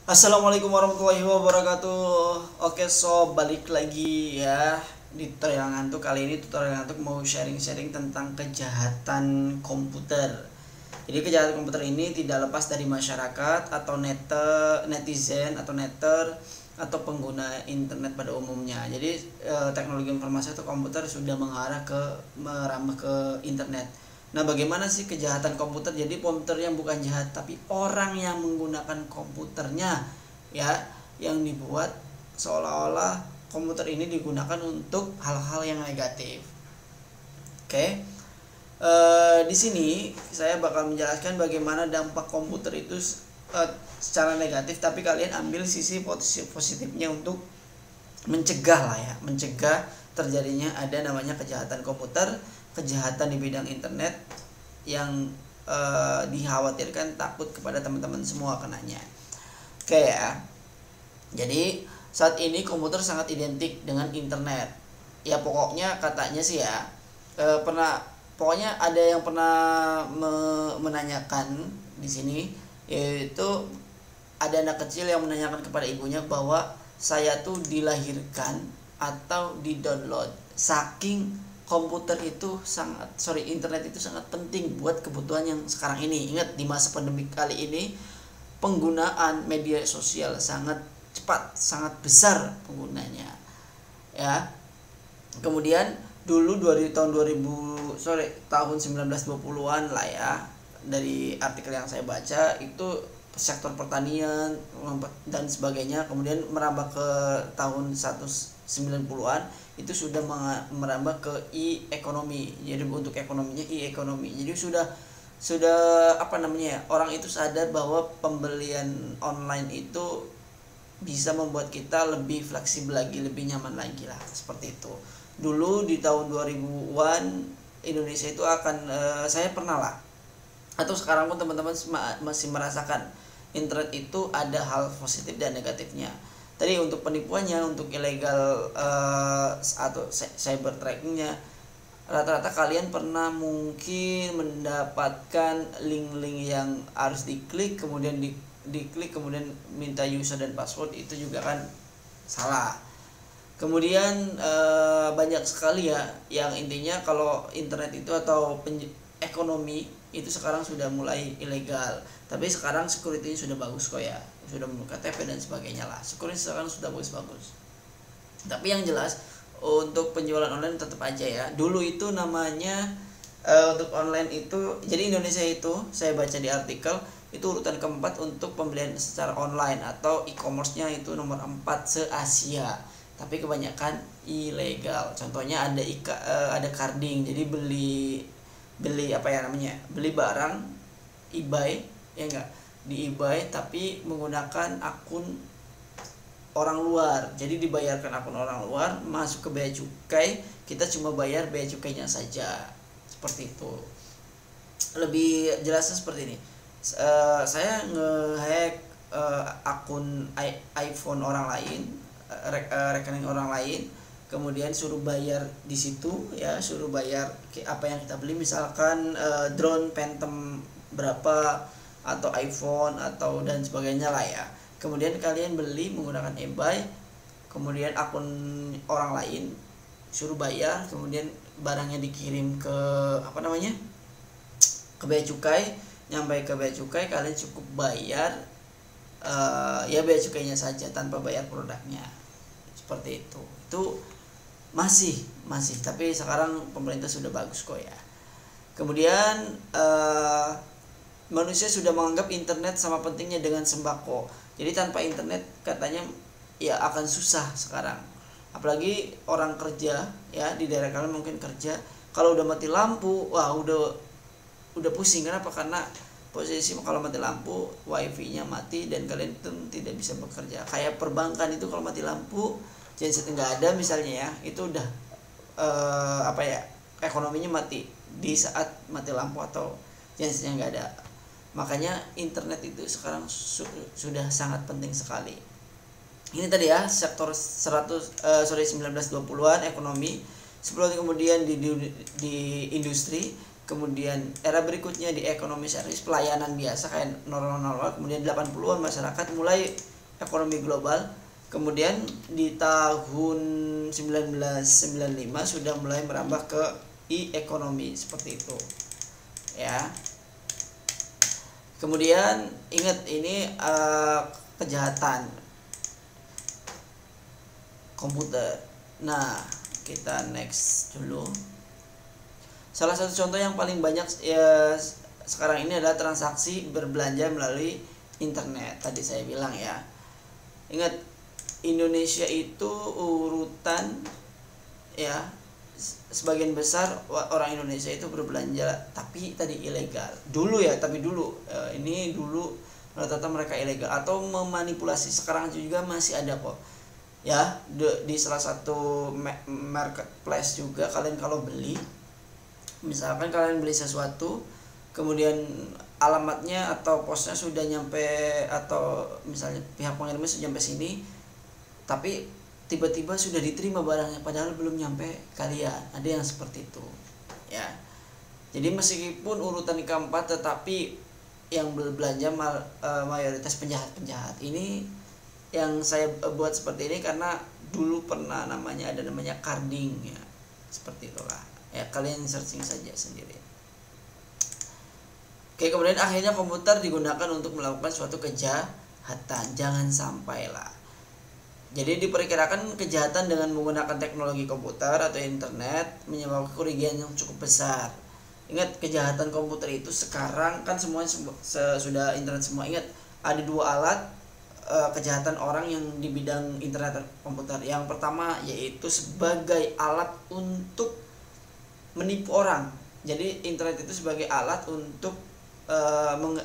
Assalamualaikum warahmatullahi wabarakatuh. Oke sob, balik lagi ya di tutorial ngantuk. Kali ini tutorial ngantuk mau sharing-sharing tentang kejahatan komputer. Jadi kejahatan komputer ini tidak lepas dari masyarakat atau netizen atau netter atau pengguna internet pada umumnya. Jadi teknologi informasi atau komputer sudah merambah ke internet. Nah, bagaimana sih kejahatan komputer? Jadi komputer yang bukan jahat, tapi orang yang menggunakan komputernya, ya, yang dibuat seolah-olah komputer ini digunakan untuk hal-hal yang negatif. Oke, di sini saya bakal menjelaskan bagaimana dampak komputer itu secara negatif, tapi kalian ambil sisi positifnya untuk mencegah lah ya, mencegah terjadinya ada namanya kejahatan komputer, kejahatan di bidang internet yang dikhawatirkan takut kepada teman-teman semua kenanya. Oke ya. Jadi saat ini komputer sangat identik dengan internet. Ya pokoknya katanya sih ya, pokoknya ada yang pernah menanyakan di sini, yaitu ada anak kecil yang menanyakan kepada ibunya bahwa saya tuh dilahirkan atau di-download saking internet itu sangat penting buat kebutuhan yang sekarang ini. Ingat, di masa pandemi kali ini penggunaan media sosial sangat cepat, sangat besar penggunanya ya. Kemudian dulu tahun 1920-an lah ya, dari artikel yang saya baca itu sektor pertanian dan sebagainya, kemudian merambah ke tahun 1990-an itu sudah merambah ke e-ekonomi. Jadi untuk ekonominya e-ekonomi. Jadi sudah apa namanya ya, orang itu sadar bahwa pembelian online itu bisa membuat kita lebih fleksibel lagi, lebih nyaman lagi lah, seperti itu. Dulu di tahun 2000-an Indonesia itu saya pernah lah, atau sekarang pun teman-teman masih merasakan internet itu ada hal positif dan negatifnya. Tadi untuk penipuannya, untuk ilegal atau cyber trackingnya, rata-rata kalian pernah mungkin mendapatkan link-link yang harus diklik, kemudian diklik kemudian minta user dan password, itu juga kan salah. Kemudian banyak sekali ya yang intinya kalau internet itu atau ekonomi itu sekarang sudah mulai ilegal, tapi sekarang security sudah bagus kok ya, sudah membuka KTP dan sebagainya lah, security sekarang sudah bagus-bagus. Tapi yang jelas untuk penjualan online tetap aja ya, dulu itu namanya untuk online itu, jadi Indonesia itu saya baca di artikel itu urutan keempat untuk pembelian secara online atau e-commerce-nya itu nomor 4 se-Asia, tapi kebanyakan ilegal. Contohnya ada carding, jadi beli apa ya namanya, beli barang eBay ya enggak, di eBay tapi menggunakan akun orang luar. Jadi dibayarkan akun orang luar, masuk ke bea cukai, kita cuma bayar bea cukainya saja, seperti itu. Lebih jelasnya seperti ini, saya ngehack akun iPhone orang lain, rekening orang lain, kemudian suruh bayar di situ ya, suruh bayar apa yang kita beli, misalkan drone Phantom berapa atau iPhone atau dan sebagainya lah ya. Kemudian kalian beli menggunakan eBay, kemudian akun orang lain, suruh bayar, kemudian barangnya dikirim ke apa namanya, ke bea cukai, nyampe ke bea cukai kalian cukup bayar ya bea cukainya saja tanpa bayar produknya, seperti itu. Itu masih tapi sekarang pemerintah sudah bagus kok ya. Kemudian manusia sudah menganggap internet sama pentingnya dengan sembako. Jadi tanpa internet katanya ya akan susah sekarang, apalagi orang kerja ya, di daerah kalian mungkin kerja, kalau udah mati lampu wah udah pusing. Kenapa? Karena posisi kalau mati lampu wifi-nya mati dan kalian itu tidak bisa bekerja. Kayak perbankan itu kalau mati lampu, genset nggak ada misalnya ya, itu udah apa ya, ekonominya mati di saat mati lampu atau gensetnya nggak ada. Makanya internet itu sekarang sudah sangat penting sekali. Ini tadi ya sektor 1920-an ekonomi, sebelum kemudian di industri, kemudian era berikutnya di ekonomi servis pelayanan biasa kayak normal, kemudian 80-an masyarakat mulai ekonomi global. Kemudian di tahun 1995 sudah mulai merambah ke e-ekonomi seperti itu ya. Kemudian ingat ini kejahatan komputer. Nah, kita next dulu. Salah satu contoh yang paling banyak ya sekarang ini adalah transaksi berbelanja melalui internet. Tadi saya bilang ya. Ingat, Indonesia itu urutan ya, sebagian besar orang Indonesia itu berbelanja tapi tadi ilegal. Dulu ya, tapi dulu ini dulu rata-rata mereka ilegal atau memanipulasi. Sekarang juga masih ada kok. Ya, di salah satu marketplace juga kalian kalau beli, misalkan kalian beli sesuatu kemudian alamatnya atau posnya sudah nyampe, atau misalnya pihak pengirimnya sudah nyampe sini tapi tiba-tiba sudah diterima barangnya padahal belum nyampe kalian. Ada yang seperti itu ya. Jadi meskipun urutan keempat tetapi yang berbelanja mayoritas penjahat-penjahat. Ini yang saya buat seperti ini karena dulu pernah ada namanya carding ya. Seperti itulah. Ya, kalian searching saja sendiri. Oke, kemudian akhirnya komputer digunakan untuk melakukan suatu kejahatan. Jangan sampai lah. Jadi diperkirakan kejahatan dengan menggunakan teknologi komputer atau internet menyebabkan kerugian yang cukup besar. Ingat, kejahatan komputer itu sekarang kan semuanya sudah internet semua. Ingat, ada dua alat kejahatan orang yang di bidang internet dan komputer. Yang pertama yaitu sebagai alat untuk menipu orang. Jadi internet itu sebagai alat untuk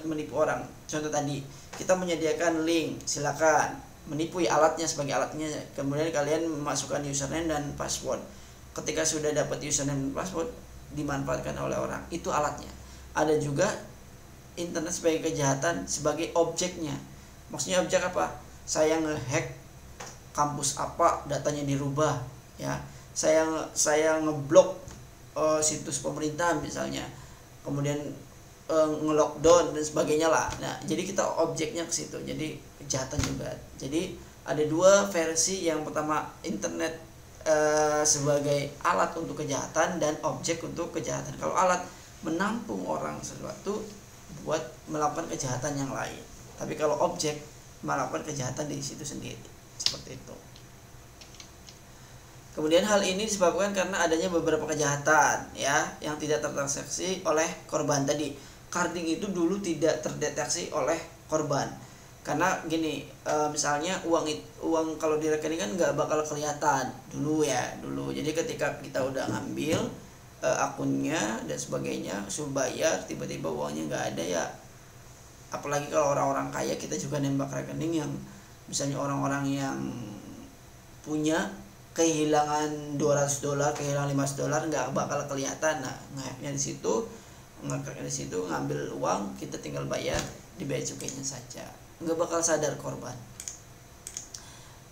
menipu orang. Contoh tadi, kita menyediakan link, silakan menipu alatnya sebagai alatnya. Kemudian kalian memasukkan username dan password. Ketika sudah dapat username dan password, dimanfaatkan oleh orang. Itu alatnya. Ada juga internet sebagai kejahatan sebagai objeknya. Maksudnya objek apa? Saya ngehack kampus apa, datanya dirubah ya. Saya ngeblok situs pemerintah misalnya. Kemudian ngelockdown dan sebagainya lah. Nah, jadi kita objeknya ke situ. Jadi kejahatan juga. Jadi ada dua versi. Yang pertama internet sebagai alat untuk kejahatan dan objek untuk kejahatan. Kalau alat menampung orang sesuatu buat melakukan kejahatan yang lain. Tapi kalau objek melakukan kejahatan di situ sendiri. Seperti itu. Kemudian hal ini disebabkan karena adanya beberapa kejahatan ya yang tidak terdeteksi oleh korban tadi. Carding itu dulu tidak terdeteksi oleh korban karena gini, misalnya uang kalau di rekening kan nggak bakal kelihatan dulu. Jadi ketika kita udah ngambil akunnya dan sebagainya, suruh bayar, tiba-tiba uangnya nggak ada ya. Apalagi kalau orang-orang kaya, kita juga nembak rekening yang misalnya orang-orang yang punya kehilangan $200, kehilangan $500 nggak bakal kelihatan. Nah, ngehaknya di situ, ngekliknya di situ, ngambil uang, kita tinggal bayar, dibayar cukainya saja, nggak bakal sadar korban.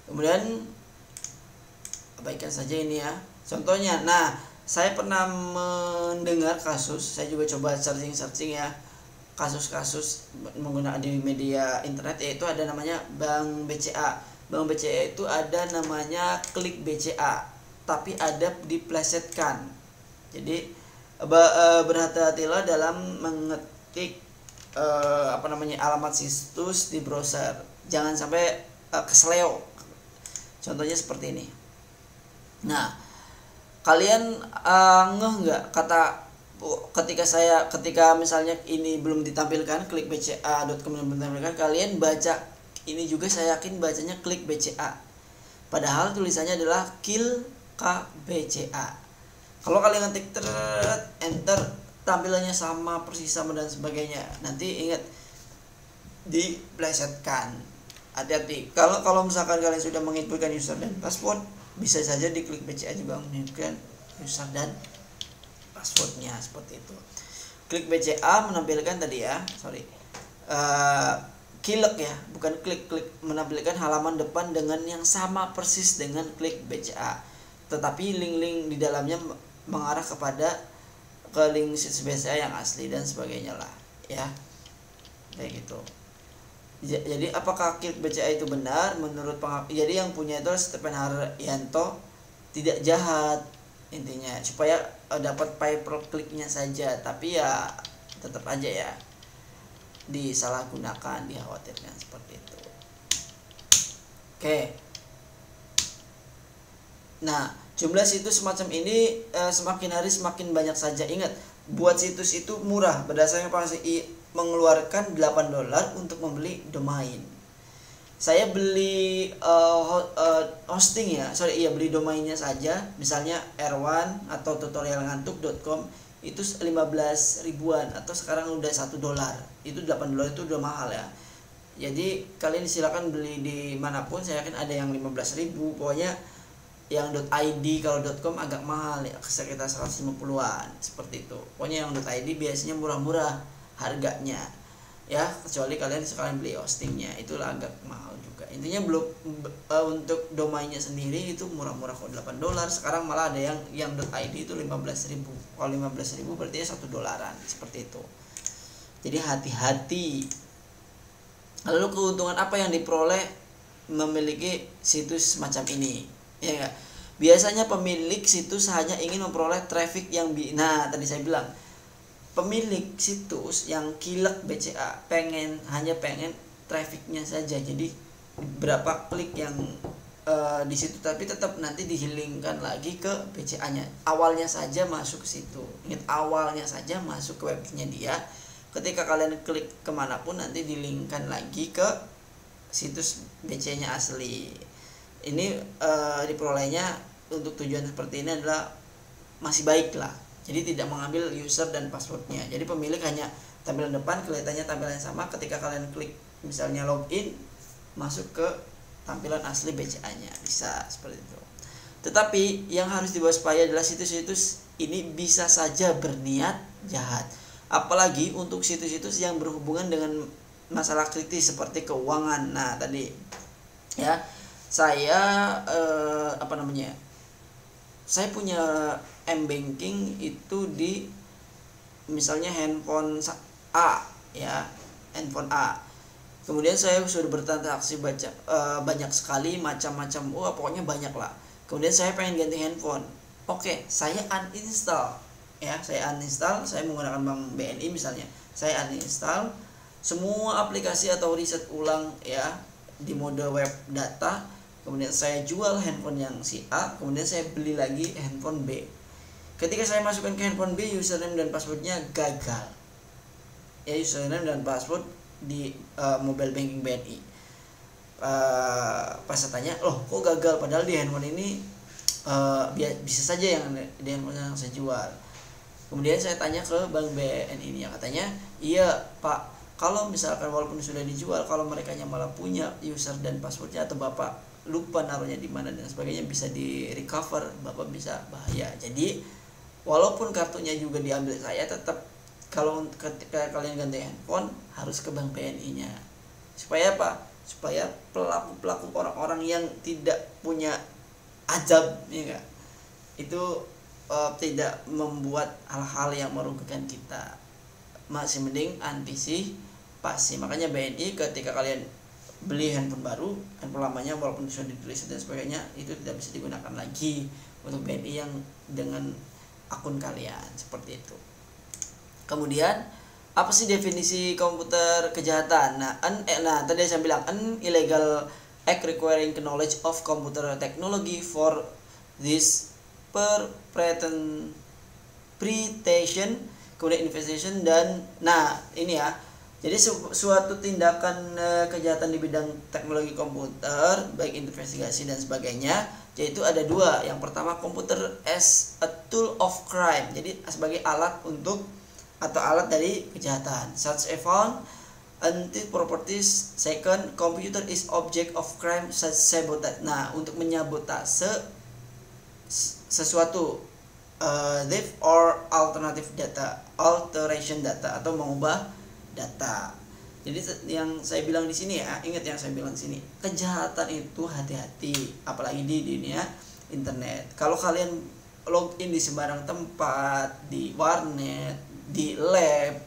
Kemudian abaikan saja ini ya contohnya. Nah, saya pernah mendengar kasus, saya juga coba searching ya, kasus-kasus menggunakan di media internet, yaitu ada namanya Bank BCA. Bank BCA itu ada namanya klik BCA, tapi ada diplesetkan. Jadi berhati-hatilah dalam mengetik alamat situs di browser. Jangan sampai kesleo. Contohnya seperti ini. Nah, kalian ngeh nggak ketika misalnya ini belum ditampilkan, klik bca.com belum ditampilkan, kalian baca ini juga saya yakin bacanya klik BCA. Padahal tulisannya adalah kill KBCA. Kalau kalian ngetik enter, tampilannya sama, persis sama dan sebagainya. Nanti ingat, diplesetkan. Hati-hati. Kalau misalkan kalian sudah menginputkan user dan password, bisa saja diklik BCA juga menginputkan user dan passwordnya seperti itu. Klik BCA menampilkan tadi ya, kilek ya, bukan klik menampilkan halaman depan dengan yang sama persis dengan klik BCA. Tetapi link-link di dalamnya mengarah ke link situs BCA yang asli dan sebagainya lah ya. Kayak gitu. Jadi apakah klik BCA itu benar? Menurut jadi yang punya itu Stephen Haryanto tidak jahat intinya, supaya dapat pay per kliknya saja, tapi ya tetap aja ya disalahgunakan, dikhawatirkan seperti itu. Oke. Nah, jumlah situs semacam ini semakin hari semakin banyak saja. Ingat, buat situs itu murah. Berdasarkan pengalaman mengeluarkan $8 untuk membeli domain. Saya beli hosting ya. Beli domainnya saja. Misalnya R1 atau tutorialngantuk.com itu 15 ribuan atau sekarang udah $1. Itu $8 itu udah mahal ya. Jadi kalian silakan beli di manapun, saya yakin ada yang 15.000. Pokoknya yang .id, kalau .com agak mahal ya, sekitar 150-an seperti itu. Pokoknya yang .id biasanya murah-murah harganya ya, kecuali kalian sekalian beli hostingnya, itulah agak mahal juga. Intinya belum untuk domainnya sendiri itu murah-murah kok, $8. Sekarang malah ada yang .id itu 15.000. Kalau 15.000 berarti $1 seperti itu. Jadi hati-hati. Lalu keuntungan apa yang diperoleh memiliki situs semacam ini? Ya enggak? Biasanya pemilik situs hanya ingin memperoleh traffic yang nah, tadi saya bilang pemilik situs yang kilek BCA hanya pengen trafficnya saja. Jadi berapa klik yang di situ, tapi tetap nanti dihilingkan lagi ke BCA-nya. Awalnya saja masuk ke situ. Ingat, awalnya saja masuk ke webnya dia. Ketika kalian klik kemanapun nanti dilingkan lagi ke situs BC-nya asli. Ini diperolehnya untuk tujuan seperti ini adalah masih baik lah. Jadi tidak mengambil user dan passwordnya. Jadi pemilik hanya tampilan depan kelihatannya tampilan yang sama. Ketika kalian klik misalnya login, masuk ke tampilan asli BCA-nya, bisa seperti itu. Tetapi yang harus diwaspadai adalah situs-situs ini bisa saja berniat jahat. Apalagi untuk situs-situs yang berhubungan dengan masalah kritis seperti keuangan. Nah, tadi ya saya saya punya M-banking itu di misalnya handphone A ya, handphone A. Kemudian saya sudah bertransaksi banyak sekali macam-macam, pokoknya banyak lah. Kemudian saya pengen ganti handphone. Oke, saya uninstall ya, saya menggunakan bank BNI misalnya. Saya uninstall semua aplikasi atau riset ulang ya di mode web data. Kemudian saya jual handphone yang si A, kemudian saya beli lagi handphone B. Ketika saya masukkan ke handphone B, username dan passwordnya gagal. Ya, username dan password di mobile banking BNI. Pas saya tanya, kok gagal? Padahal di handphone ini bisa saja yang di handphone yang saya jual. Kemudian saya tanya ke bank BNI ini, katanya, iya Pak, kalau misalkan walaupun sudah dijual, kalau mereka malah punya user dan passwordnya atau Bapak lupa naruhnya di mana dan sebagainya, bisa di recover, Bapak bisa bahaya. Jadi walaupun kartunya juga diambil saya, tetap kalau ketika kalian ganti handphone harus ke bank BNI-nya. Supaya apa? Supaya pelaku-pelaku orang-orang yang tidak punya ajab ya enggak, itu tidak membuat hal-hal yang merugikan kita. Masih mending antisipasi. Makanya BNI ketika kalian beli handphone baru, handphone lamanya walaupun sudah ditulis dan sebagainya, itu tidak bisa digunakan lagi untuk BNI yang dengan akun kalian, seperti itu. Kemudian apa sih definisi komputer kejahatan? Nah, tadi saya bilang an illegal act requiring knowledge of computer technology for this interpretation, kemudian investigation, dan ini ya. Jadi suatu tindakan kejahatan di bidang teknologi komputer, baik investigasi dan sebagainya, yaitu ada dua. Yang pertama, komputer as a tool of crime, jadi sebagai alat untuk atau alat dari kejahatan, such as found anti-properties. Second, computer is object of crime such sabotage. Nah, untuk menyabotase sesuatu, theft or alteration data, atau mengubah data. Jadi yang saya bilang di sini ya, ingat yang saya bilang di sini, kejahatan itu hati-hati, apalagi di dunia internet. Kalau kalian login di sembarang tempat, di warnet, di lab,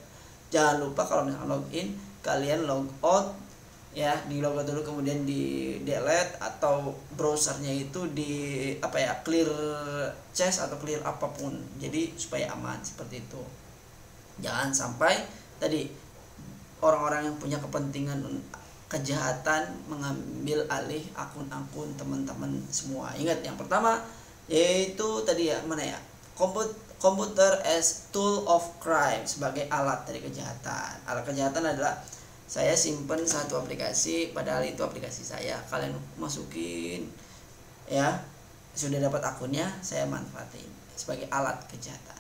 jangan lupa kalau misalkan login, kalian log out ya, di logout dulu kemudian di delete, atau browsernya itu di clear cache atau clear apapun, jadi supaya aman seperti itu. Jangan sampai tadi orang-orang yang punya kepentingan kejahatan mengambil alih akun-akun teman-teman semua. Ingat yang pertama yaitu tadi ya, mana ya, komputer as tool of crime, sebagai alat dari kejahatan. Alat kejahatan adalah saya simpen satu aplikasi padahal itu aplikasi saya, kalian masukin ya, sudah dapat akunnya, saya manfaatin sebagai alat kejahatan.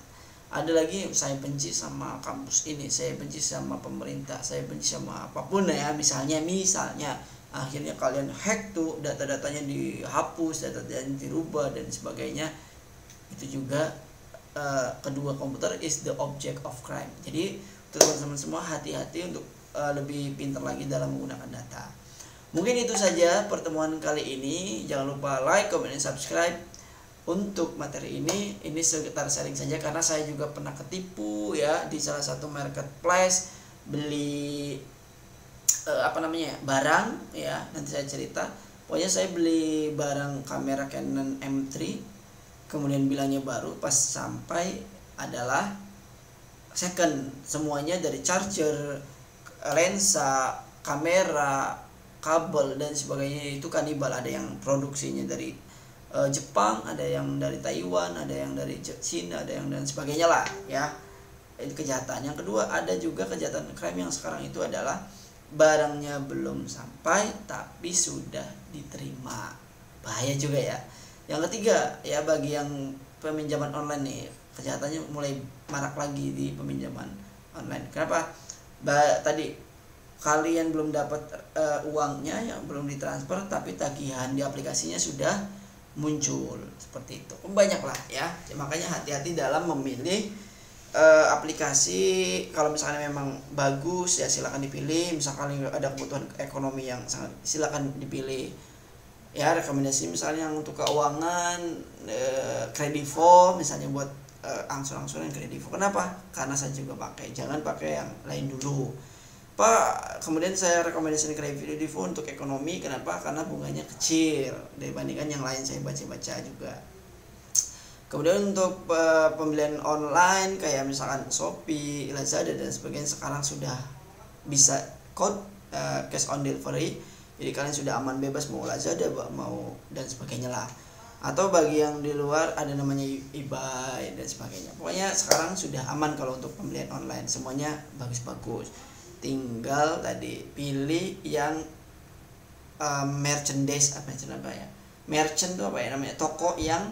Ada lagi, saya benci sama kampus ini, saya benci sama pemerintah, saya benci sama apapun ya, misalnya akhirnya kalian hack tuh, data-datanya dihapus, data-datanya dirubah dan sebagainya. Itu juga kedua, komputer is the object of crime. Jadi teman-teman semua hati-hati untuk lebih pintar lagi dalam menggunakan data. Mungkin itu saja pertemuan kali ini. Jangan lupa like, comment, dan subscribe. Untuk materi ini sekitar sharing saja, karena saya juga pernah ketipu ya di salah satu marketplace beli barang ya, nanti saya cerita. Pokoknya saya beli barang kamera Canon M3, kemudian bilangnya baru, pas sampai adalah second. Semuanya dari charger, lensa, kamera, kabel dan sebagainya itu kanibal. Ada yang produksinya dari Jepang, ada yang dari Taiwan, ada yang dari Cina, ada yang dan sebagainya lah ya. Itu kejahatan. Yang kedua, ada juga kejahatan crime yang sekarang itu adalah barangnya belum sampai tapi sudah diterima. Bahaya juga ya. Yang ketiga ya, bagi yang peminjaman online nih, kejahatannya mulai marak lagi di peminjaman online. Kenapa? Tadi kalian belum dapat uangnya, yang belum ditransfer, tapi tagihan di aplikasinya sudah muncul seperti itu. Banyaklah ya. Makanya hati-hati dalam memilih aplikasi. Kalau misalnya memang bagus ya silakan dipilih. Misalkan ada kebutuhan ekonomi yang sangat, silakan dipilih ya. Rekomendasi misalnya yang untuk keuangan, Kredivo misalnya, buat angsur-angsuran Kredivo. Kenapa? Karena saya juga pakai. Jangan pakai yang lain dulu Pak. Kemudian saya rekomendasikan Kredivo untuk ekonomi. Kenapa? Karena bunganya kecil dibandingkan yang lain saya baca-baca juga. Kemudian untuk pembelian online kayak misalkan Shopee, Lazada dan sebagainya, sekarang sudah bisa code cash on delivery. Jadi kalian sudah aman, bebas mau Lazada mau dan sebagainya lah. Atau bagi yang di luar ada namanya eBay dan sebagainya. Pokoknya sekarang sudah aman kalau untuk pembelian online, semuanya bagus-bagus. Tinggal tadi pilih yang merchandise merchant itu namanya, toko yang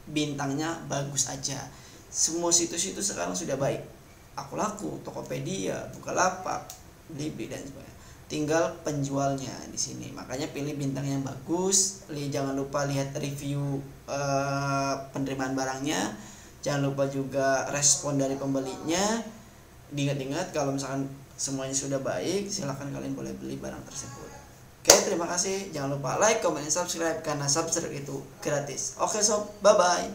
bintangnya bagus aja. Semua situs-situs sekarang sudah baik, Aku Laku, Tokopedia, Bukalapak, Blibli dan sebagainya. Tinggal penjualnya di sini. Makanya pilih bintang yang bagus. Jangan lupa lihat review penerimaan barangnya. Jangan lupa juga respon dari pembelinya. Diingat-ingat kalau misalkan semuanya sudah baik, silahkan kalian boleh beli barang tersebut. Oke, terima kasih. Jangan lupa like, comment, dan subscribe, karena subscribe itu gratis. Oke sob, bye-bye.